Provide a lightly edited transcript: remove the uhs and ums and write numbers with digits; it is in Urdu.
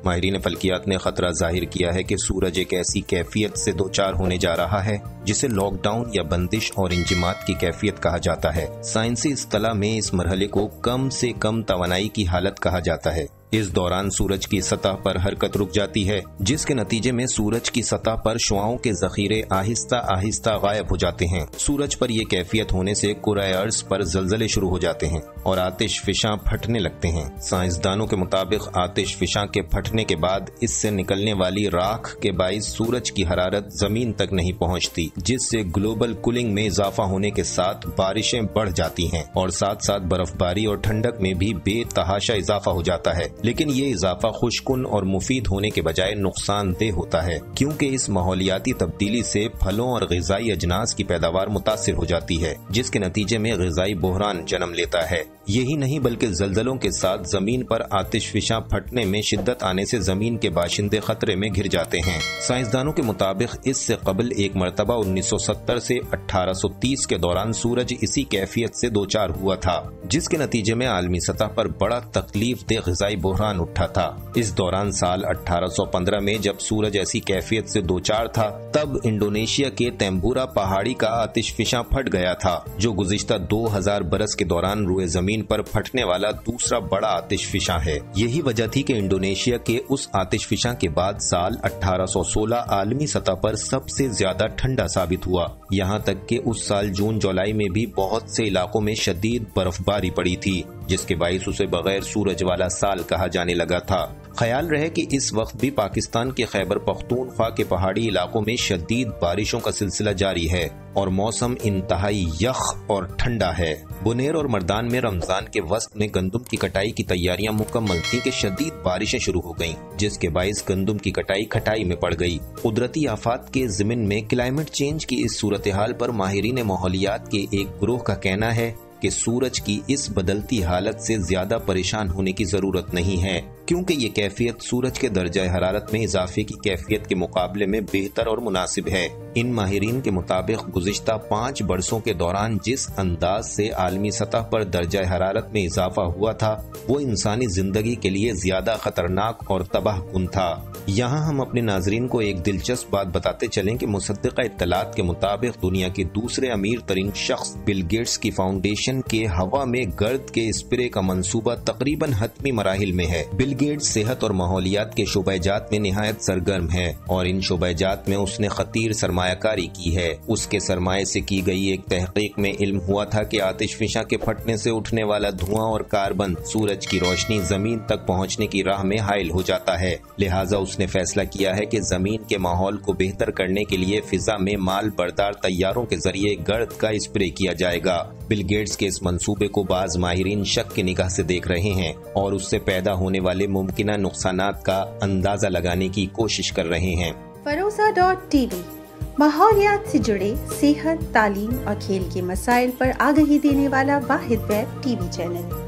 ماہرین فلکیات نے خطرہ ظاہر کیا ہے کہ سورج ایک ایسی کیفیت سے دوچار ہونے جا رہا ہے جسے لاک ڈاؤن یا بندش اور انجماد کی کیفیت کہا جاتا ہے۔ سائنسی اصطلاح میں اس مرحلے کو کم سے کم توانائی کی حالت کہا جاتا ہے۔ اس دوران سورج کی سطح پر حرکت رک جاتی ہے، جس کے نتیجے میں سورج کی سطح پر شعاؤں کے ذخیرے آہستہ آہستہ غائب ہو جاتے ہیں۔ سورج پر یہ کیفیت ہونے سے کرۂ ارض پر زلزلے شروع ہو جاتے ہیں اور آتش فشاں پھٹنے لگتے ہیں۔ سائنسدانوں کے مطابق آتش فشاں کے پھٹنے کے بعد اس سے نکلنے والی راکھ کے باعث سورج کی حرارت زمین تک نہیں پہنچتی، جس سے گلوبل کولنگ میں اضافہ ہونے کے ساتھ بارشیں بڑھ جاتی ہیں اور ساتھ ساتھ برف باری اور ٹھنڈک میں بھی بے تحاشا اضافہ ہو جاتا ہے۔ لیکن یہ اضافہ خوشکن اور مفید ہونے کے بجائے نقصان دہ ہوتا ہے، کیونکہ اس ماحولیاتی تبدیلی سے پھلوں اور غذائی اجناس کی پیداوار متاثر ہو جاتی ہے، جس کے نتیجے میں غذائی بحران جنم لیتا ہے۔ یہی نہیں بلکہ زلزلوں کے ساتھ زمین پر آتش فشاں پھٹنے میں شدت آنے سے زمین کے باشندے خطرے میں گھر جاتے ہیں۔ سائنسدانوں کے مطابق اس سے قبل ایک مرتبہ 1970 سے 1830 کے دوران سورج اسی کیفیت سے دوچار ہوا تھا، جس کے نتیجے میں عالمی سطح پر بڑا تکلیف دہ غذائی بحران اٹھا تھا۔ اس دوران سال 1815 میں جب سورج ایسی کیفیت سے دوچار تھا، تب انڈونیشیا کے تیمبورا پہاڑی کا آتش فشاں پھٹ گیا تھا، جو گزشتہ 2000 برس کے دوران روئے زمین پر پھٹنے والا دوسرا بڑا آتش فشاں ہے۔ یہی وجہ تھی کہ انڈونیشیا کے اس آتش فشاں کے بعد سال 1816 عالمی سطح پر سب سے زیادہ ٹھنڈا ثابت ہوا، یہاں تک کہ اس سال جون جولائی میں بھی بہت سے علاقوں میں شدید برف باری پڑی تھی، جس کے باعث اسے بغیر سورج والا سال کہا جانے لگا تھا۔ خیال رہے کہ اس وقت بھی پاکستان کے خیبر پختونخوا کے پہاڑی علاقوں میں شدید بارشوں کا سلسلہ جاری ہے اور موسم انتہائی یخ اور ٹھنڈا ہے۔ بنیر اور مردان میں رمضان کے وسط میں گندم کی کٹائی کی تیاریاں مکمل تھیں کہ شدید بارشیں شروع ہو گئیں، جس کے باعث گندم کی کٹائی کھٹائی میں پڑ گئی۔ قدرتی آفات کے ضمن میں کلائمیٹ چینج کی اس صورتحال پر ماہرین ماحولیات کے ایک گروہ کا کہنا ہے کہ سورج کی اس بدلتی حالت سے زیادہ پریشان ہونے کی ضرورت نہیں ہے، کیونکہ یہ کیفیت سورج کے درجہ حرارت میں اضافے کی کیفیت کے مقابلے میں بہتر اور مناسب ہے۔ ان ماہرین کے مطابق گزشتہ 5 برسوں کے دوران جس انداز سے عالمی سطح پر درجہ حرارت میں اضافہ ہوا تھا، وہ انسانی زندگی کے لیے زیادہ خطرناک اور تباہ کن تھا۔ یہاں ہم اپنے ناظرین کو ایک دلچسپ بات بتاتے چلیں کہ مصدقہ اطلاعات کے مطابق دنیا کے دوسرے امیر ترین شخص بل گیٹس کی فاؤنڈیشن کے ہوا میں گرد کے اسپرے کا منصوبہ تقریباً حتمی مراحل میں ہے۔ بل گیٹس صحت اور ماحولیات کے شعبہ جات میں نہایت سرگرم ہے اور ان شعبہ جات میں اس نے خطیر سرمایہ کاری کی ہے۔ اس کے سرمایہ سے کی گئی ایک تحقیق میں علم ہوا تھا کہ آتش فشاں کے پھٹنے سے اٹھنے والا دھواں اور کاربن سورج کی روشنی زمین تک پہنچنے کی راہ میں حائل ہو جاتا ہے، لہٰذا اس نے فیصلہ کیا ہے کہ زمین کے ماحول کو بہتر کرنے کے لیے فضا میں مال بردار طیاروں کے ذریعے گرد کا اسپرے کیا جائے گا۔ بل گیٹس کے اس منصوبے کو بعض ماہرین شک کی نگاہ سے دیکھ رہے ہیں اور اس سے پیدا ہونے والے ممکنہ نقصانات کا اندازہ لگانے کی کوشش کر رہے ہیں۔ فروزہ.tv ماحولیات سے جڑے صحت، تعلیم اور کھیل کے مسائل پر آگہی دینے والا واحد ویب ٹی وی چینل۔